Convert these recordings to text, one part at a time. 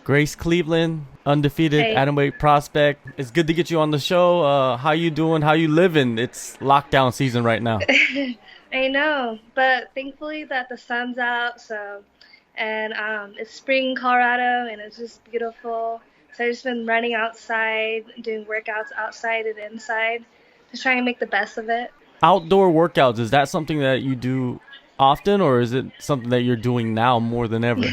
Grace Cleveland, undefeated Hey, atomweight prospect. It's good to get you on the show. How you doing? How you living? It's lockdown season right now. I know, but thankfully that the sun's out, so and it's spring in Colorado and it's just beautiful. So I've just been running outside, doing workouts outside and inside, just trying to make the best of it. Outdoor workouts, is that something that you do often, or is it something that you're doing now more than ever?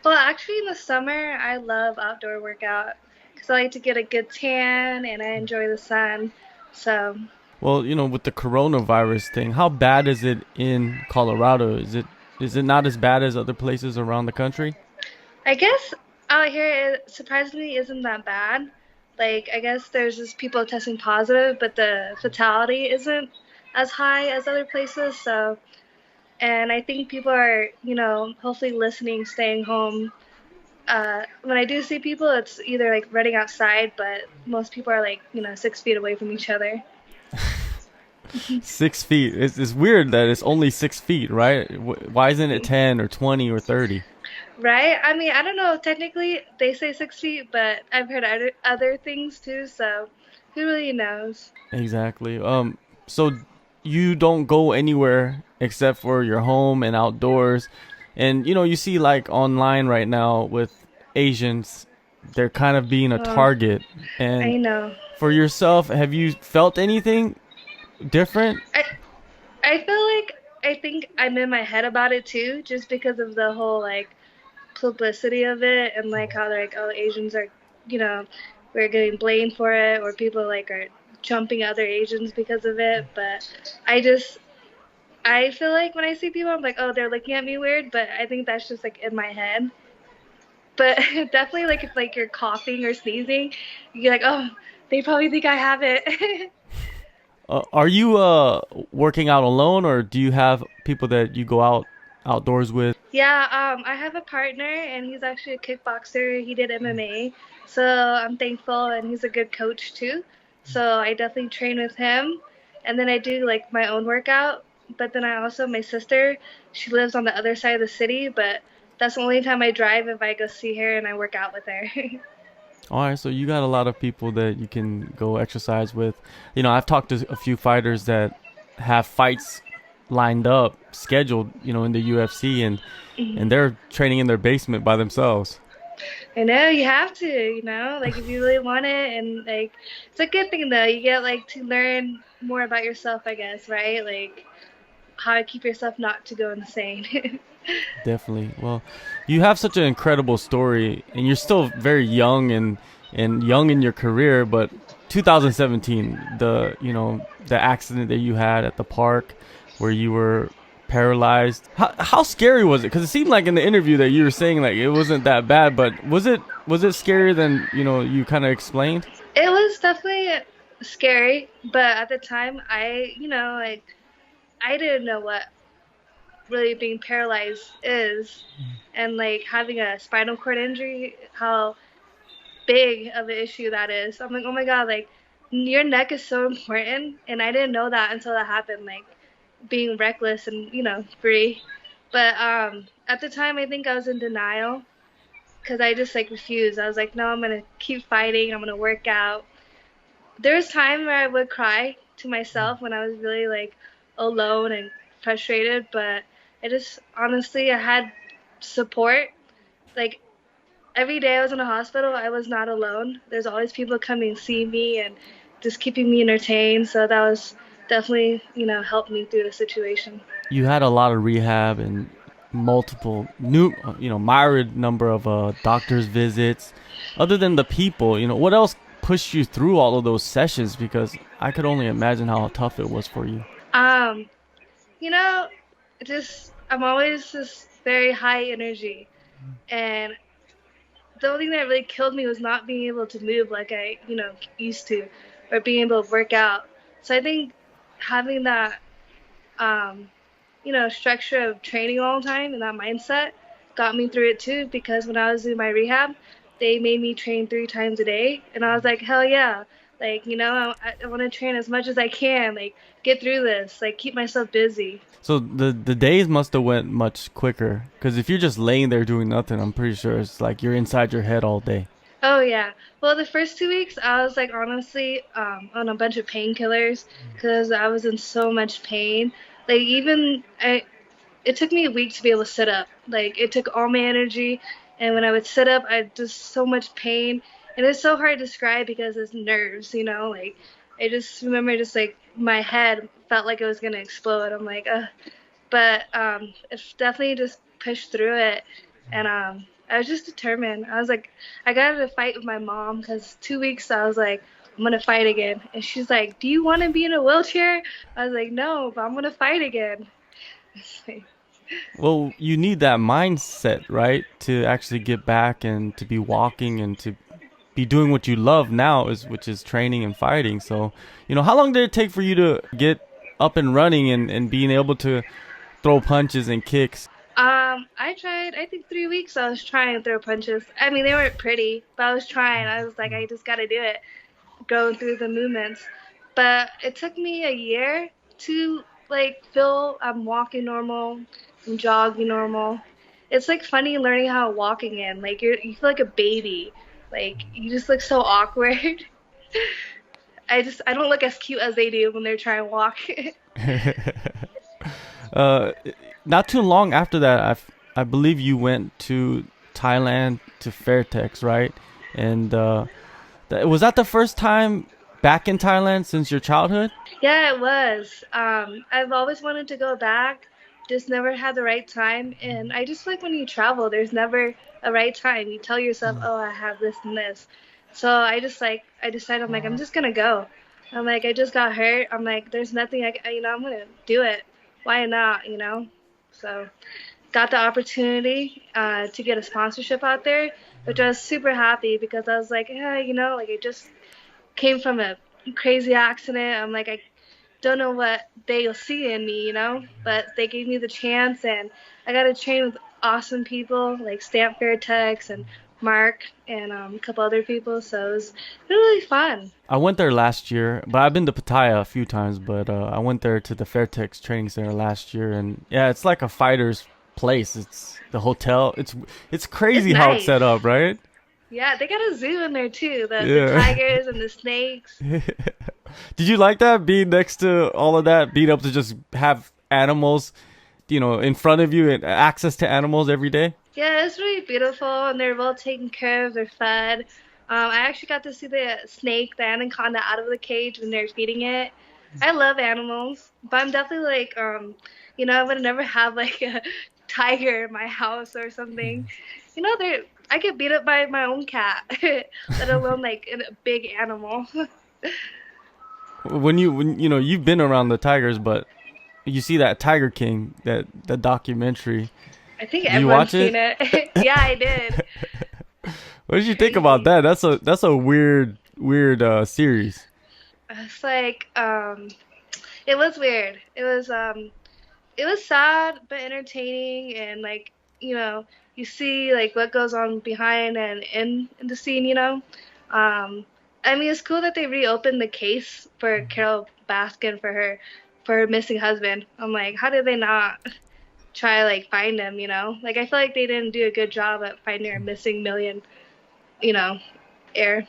Well, actually, in the summer, I love outdoor workout because I like to get a good tan and I enjoy the sun. So Well, with the coronavirus thing, how bad is it in Colorado? Is it not as bad as other places around the country? I guess out here it surprisingly isn't that bad. Like, I guess there's just people testing positive, but the fatality isn't as high as other places. So, and I think people are, hopefully listening, staying home. When I do see people, it's either like running outside, but most people are like, 6 feet away from each other. 6 feet. It's weird that it's only 6 feet, right? Why isn't it 10 or 20 or 30? Right? I mean, I don't know. Technically, they say 6 feet, but I've heard other things too. So, who really knows? Exactly. So you don't go anywhere except for your home and outdoors. And you see like online right now with Asians, they're kind of being a Oh, target. And I know. for yourself, have you felt anything different? I I feel like I think I'm in my head about it too, just because of the whole like publicity of it and like how they're like, oh, Asians are, you know, we're getting blamed for it, or people like are jumping other Asians because of it. But I just I feel like when I see people, I'm like, oh, they're looking at me weird, but I think that's just like in my head. But definitely like if like you're coughing or sneezing, you're like, oh, they probably think I have it. Are you working out alone, or do you have people that you go outdoors with? Yeah, I have a partner and he's actually a kickboxer. He did MMA. So I'm thankful and he's a good coach too. So I definitely train with him. And then I do like my own workout. But then I also, my sister, she lives on the other side of the city, but that's the only time I drive if I go see her and I work out with her. All right, so you got a lot of people that you can go exercise with. I've talked to a few fighters that have fights lined up, scheduled, in the UFC, and they're training in their basement by themselves. I know you have to, like if you really want it, and like it's a good thing though. You get like to learn more about yourself, I guess, right? Like how to keep yourself not to go insane. Definitely. Well, you have such an incredible story, and you're still very young and young in your career. But 2017, the accident that you had at the park, where you were paralyzed. How scary was it? Because it seemed like in the interview that you were saying like it wasn't that bad, but was it scarier than you kind of explained? It was definitely scary, but at the time, like I didn't know what really being paralyzed is, and like having a spinal cord injury, how big of an issue that is. I'm like, oh my god, like your neck is so important, and I didn't know that until that happened. Like being reckless and free. But at the time, I think I was in denial because I just like refused. I was like, no, I'm gonna keep fighting. I'm gonna work out. There was time where I would cry to myself when I was really like alone and frustrated, but I just honestly I had support. Like every day I was in a hospital, I was not alone. There's always people coming to see me and just keeping me entertained. So that was definitely, helped me through the situation. You had a lot of rehab and multiple new myriad number of doctors visits. Other than the people, what else pushed you through all of those sessions? Because I could only imagine how tough it was for you. Um, you know, just I'm always just very high energy, and the only thing that really killed me was not being able to move like I, used to, or being able to work out. So I think having that, um, structure of training all the time and that mindset got me through it too. Because when I was doing my rehab, they made me train 3 times a day, and I was like, hell yeah! Like, I want to train as much as I can, like get through this, like keep myself busy. So the days must have went much quicker because if you're just laying there doing nothing, I'm pretty sure it's like you're inside your head all day. Oh yeah. Well, the first 2 weeks I was like honestly on a bunch of painkillers because I was in so much pain. Like even it took me a week to be able to sit up. Like it took all my energy, and when I would sit up, I had just so much pain, and it's so hard to describe because it's nerves, Like I just remember just like my head felt like it was gonna explode. I'm like, ugh. But it's definitely just pushed through it, and I was just determined. I was like, I got in a fight with my mom because 2 weeks I was like, I'm gonna fight again, and she's like, Do you want to be in a wheelchair? I was like, No, but I'm gonna fight again. Well, you need that mindset, right, to actually get back and to be walking and to be doing what you love now, is which is training and fighting. So, how long did it take for you to get up and running and being able to throw punches and kicks? I tried, I think 3 weeks I was trying to throw punches. I mean, they weren't pretty, but I was trying. I was like, I just gotta do it, going through the movements. But it took me a year to like feel I'm walking normal, I'm jogging normal. It's like funny learning how to walk again. Like you feel like a baby. Like you just look so awkward. I don't look as cute as they do when they're trying to walk. uh, Not too long after that, I believe you went to Thailand to Fairtex, right? And was that the first time back in Thailand since your childhood? Yeah, it was. I've always wanted to go back, just never had the right time. And I just feel like when you travel, there's never a right time. You tell yourself, oh, I have this and this. So I decided, I'm like, I'm just gonna go. I'm like, I just got hurt. I'm like, there's nothing I'm gonna do it. Why not? So got the opportunity to get a sponsorship out there, which I was super happy because I was like, yeah, like I just came from a crazy accident. I'm like, I don't know what they'll see in me, but they gave me the chance, and I got to train with awesome people like Stamp Fairtex and Mark and a couple other people. So it was really fun. I went there last year, but I've been to Pattaya a few times. But I went there to the Fairtex training center last year, and yeah, it's like a fighter's place. It's the hotel. It's It's crazy how it's set nice. up, right? Yeah, they got a zoo in there too. The Yeah. tigers and the snakes. Did you like that being next to all of that, being able to just have animals, in front of you and access to animals every day? Yeah, it's really beautiful, and they're well taken care of. They're fed. I actually got to see the snake, the anaconda, out of the cage when they're feeding it. I love animals, but I'm definitely like, I would never have like a tiger in my house or something. I get beat up by my own cat, let alone like a big animal. When you've been around the tigers, but you see that Tiger King, that the documentary. I think Did you everyone's watch seen it? it. Yeah, I did. What did you think about Crazy. that? That's a weird series. It's like, it was weird. It was sad but entertaining, and like you see like what goes on behind and in the scene. I mean, it's cool that they reopened the case for Carol Baskin for her missing husband. I'm like, how did they not try to like find him? Like I feel like they didn't do a good job at finding her missing million you know heir.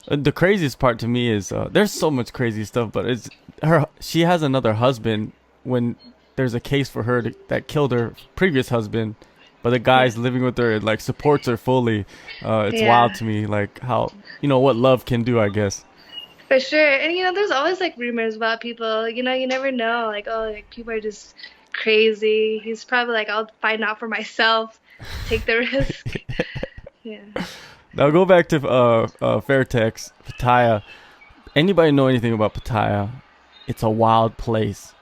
The craziest part to me is there's so much crazy stuff, but it's her. She has another husband when there's a case for her that killed her previous husband, but the Yeah, guy's living with her and like supports her fully. It's wild yeah, to me, like how what love can do, I guess. for sure. And there's always like rumors about people. You never know. Like, oh, like people are just crazy. He's probably like, I'll find out for myself. Take the risk. Yeah. Now go back to Fairtex, Pattaya. Anybody know anything about Pattaya? It's a wild place.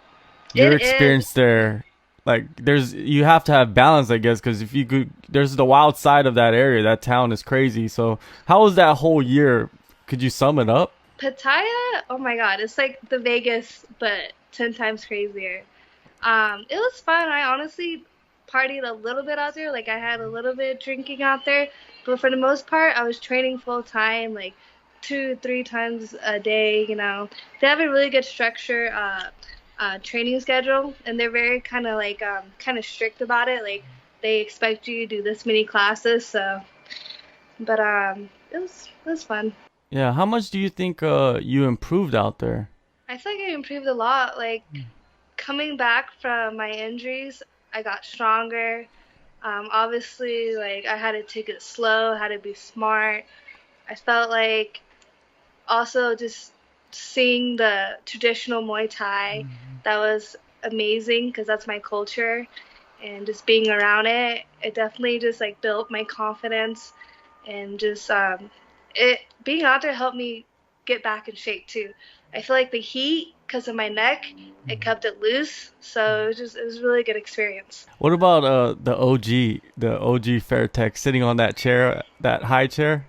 Your It is. experience there, like you have to have balance, I guess, because if you could, there's the wild side of that area. That town is crazy. So how was that whole year? Could you sum it up? Pattaya, oh my God, it's like the Vegas, but 10 times crazier. It was fun. I honestly partied a little bit out there. Like I had a little bit of drinking out there, but for the most part, I was training full time, like 2 3 times a day. They have a really good structure training schedule, and they're very kind of like kind of strict about it. Like they expect you to do this many classes. So, but it was fun. Yeah, how much do you think you improved out there? I feel like I improved a lot. Like coming back from my injuries, I got stronger. Obviously, like I had to take it slow, had to be smart. I felt like also just seeing the traditional Muay Thai, that was amazing because that's my culture, and just being around it definitely just like built my confidence, and just it being out there helped me get back in shape too. I feel like the heat because of my neck, it kept it loose, so it was a really good experience. What about the OG Fairtex sitting on that chair, that high chair,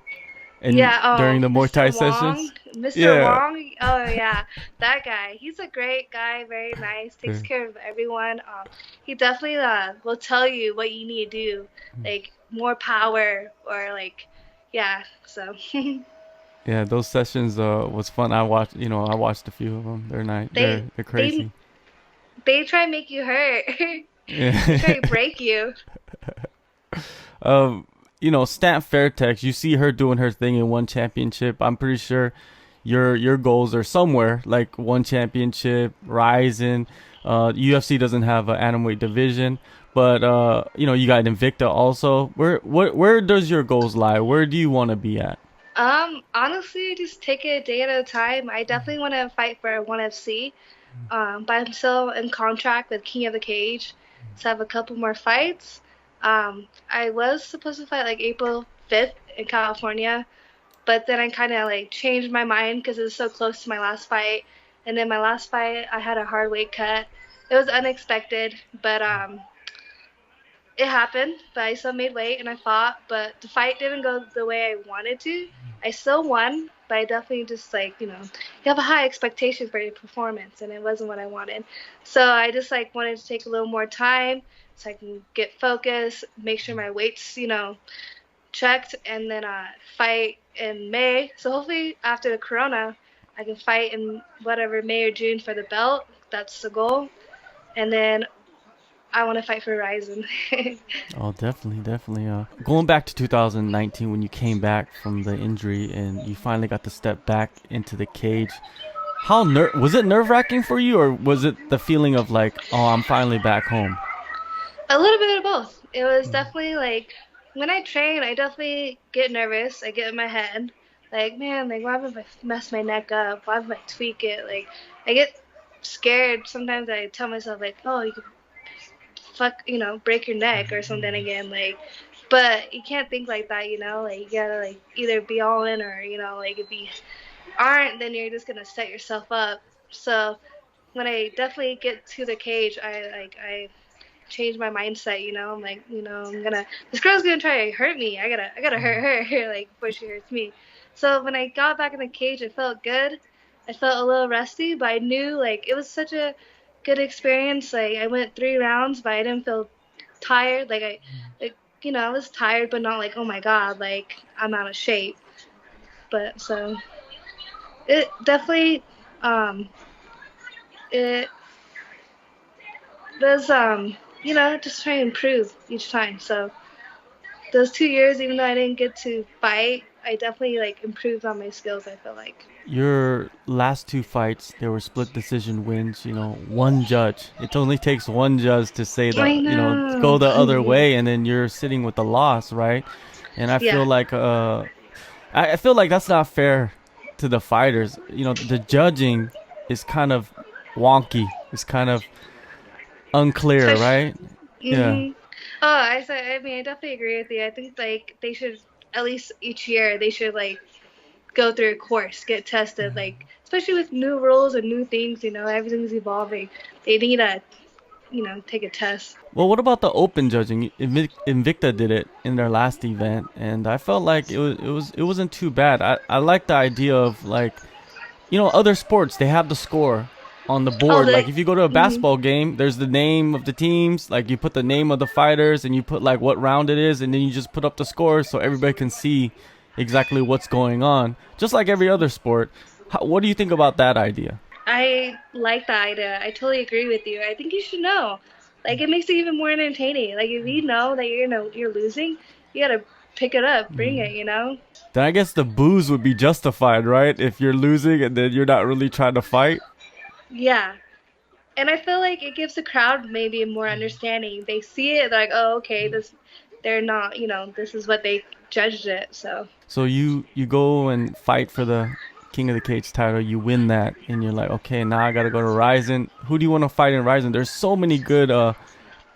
and Yeah, during the Muay Mr. Thai Wong. sessions? Mr. Yeah. Wong. Oh yeah, that guy. He's a great guy, very nice, takes care of everyone. He definitely will tell you what you need to do, like more power or like, yeah. So Yeah, those sessions was fun. I watched a few of them. They're nice. They're they they're they crazy. they try and make you hurt. They try Yeah. to break you. um, Stamp Fairtex, you see her doing her thing in one championship. I'm pretty sure your goals are somewhere like one championship, Ryzen. UFC doesn't have an atomweight division, but you got Invicta also. Where does your goals lie? Where do you want to be at? Honestly, just take it a day at a time. I definitely want to fight for 1FC. But I'm still in contract with King of the Cage to have a couple more fights. I was supposed to fight like April 5th in California, but then I kind of like changed my mind because it was so close to my last fight. And then my last fight, I had a hard weight cut. It was unexpected, but it happened. But I still made weight and I fought. But the fight didn't go the way I wanted to. I still won, but I definitely just like you have a high expectation for your performance, and it wasn't what I wanted. So I just like wanted to take a little more time so I can get focused, make sure my weight's checked, and then fight in May. So hopefully after the corona, I can fight in whatever May or June for the belt. That's the goal, and then I want to fight for Ryzen. Oh, definitely, definitely. Going back to 2019 when you came back from the injury and you finally got to step back into the cage. Was it nerve-wracking for you, or was it the feeling of like, oh, I'm finally back home? A little bit of both. It was definitely like when I train, I definitely get nervous. I get in my head, like, man, like, what if I mess my neck up? What if I tweak it? Like, I get scared. Sometimes I tell myself, like, oh, you could break your neck or something again. Like, but you can't think like that, Like, you gotta, like, either be all in or, like, if you aren't, then you're just gonna set yourself up. So when I definitely get to the cage, I change my mindset. I'm like, this girl's gonna try to hurt me. I gotta hurt her like before she hurts me. So when I got back in the cage, it felt good. I felt a little rusty, but I knew like it was such a good experience. Like I went 3 rounds, but I didn't feel tired. Like I was tired, but not like, oh my god, like I'm out of shape. But so it definitely, um, it was, just trying to improve each time. So those 2 years, even though I didn't get to fight, I definitely like improved on my skills. I feel like. Your last two fights, they were split decision wins. One judge. It only takes one judge to say I that, go know. the other way, and then you're sitting with the loss, right? And I feel Yeah. like I feel like that's not fair to the fighters. The judging is kind of wonky. It's kind of unclear, Especially. right? Yeah. Mhm. Oh, I mean, I definitely agree with you. I think like they should at least each year they should like go through a course, get tested, like especially with new rules and new things. Everything's evolving. They need to take a test. Well, what about the open judging? Invicta did it in their last event, and I felt like it wasn't too bad. I like the idea of like, other sports, they have the score on the Oh, board. Like like. if you go to a Mhm. basketball game, there's the name of the teams. Like you put the name of the fighters and you put like what round it is, and then you just put up the score so everybody can see, exactly what's going on, just like every other sport. What do you think about that idea? I like the idea. I totally agree with you. I think you should know. Like it makes it even more entertaining. Like if you know that you're losing, you gotta pick it up, bring it. You know? Then I guess the booze would be justified, right? If you're losing and then you're not really trying to fight. Yeah. And I feel like it gives the crowd maybe a more understanding. They see it, they're like, oh, okay, this, they're not, this is what they judged it. So So you go and fight for the King of the Cage title. You win that, and you're like, okay, now I gotta go to Ryzen. Who do you want to fight in Ryzen? There's so many good.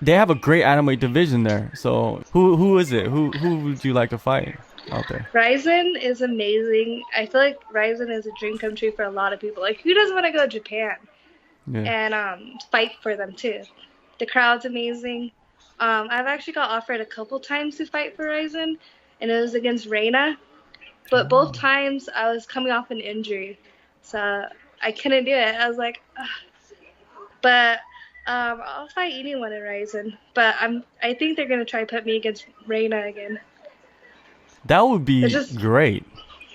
They have a great atomweight division there. So who is it? Who would you like to fight out there? Ryzen is amazing. I feel like Ryzen is a dream come true for a lot of people. Like, who doesn't want to go to Japan Yeah. and fight for them too? The crowd's amazing. I've actually got offered a couple times to fight for Ryzen, and it was against RENA. But both times I was coming off an injury, so I couldn't do it. I was like, ugh. But I'll fight anyone in Ryzen. But I think they're gonna try to put me against RENA again. That would It's be just great.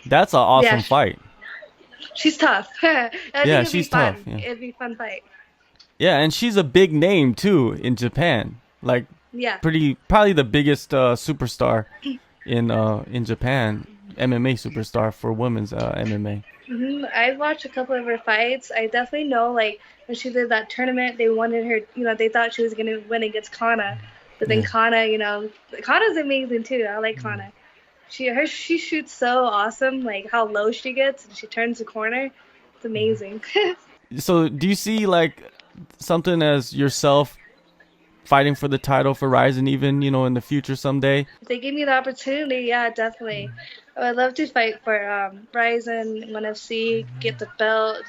That's an yeah, awesome fight. she's tough. I think Yeah, it'd be she's tough. fun. Yeah. It'd be a fun fight. Yeah, and she's a big name too in Japan. Like Yeah. probably the biggest superstar in Japan, MMA superstar for women's MMA. I watched a couple of her fights. I definitely know, like, when she did that tournament, they wanted her, they thought she was going to win against Kana. But then Yeah. Kana, Kana's amazing too. I like Kana. She shoots so awesome, like how low she gets and she turns the corner. It's amazing. So do you see like something as yourself fighting for the title for Ryzen even, in the future someday? If they give me the opportunity, yeah, definitely. I would love to fight for Ryzen, 1FC, get the belt.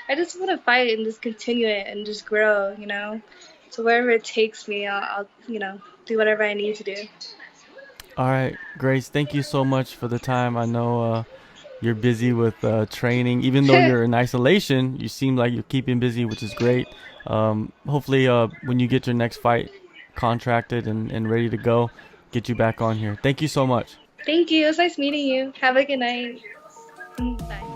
I just want to fight and just continue it and just grow. So wherever it takes me, I'll do whatever I need to do. All right, Grace, thank you so much for the time. I know you're busy with training. Even though you're in isolation, you seem like you're keeping busy, which is great. Hopefully, when you get your next fight contracted and ready to go, get you back on here. Thank you so much. Thank you. It was nice meeting you. Have a good night. Bye.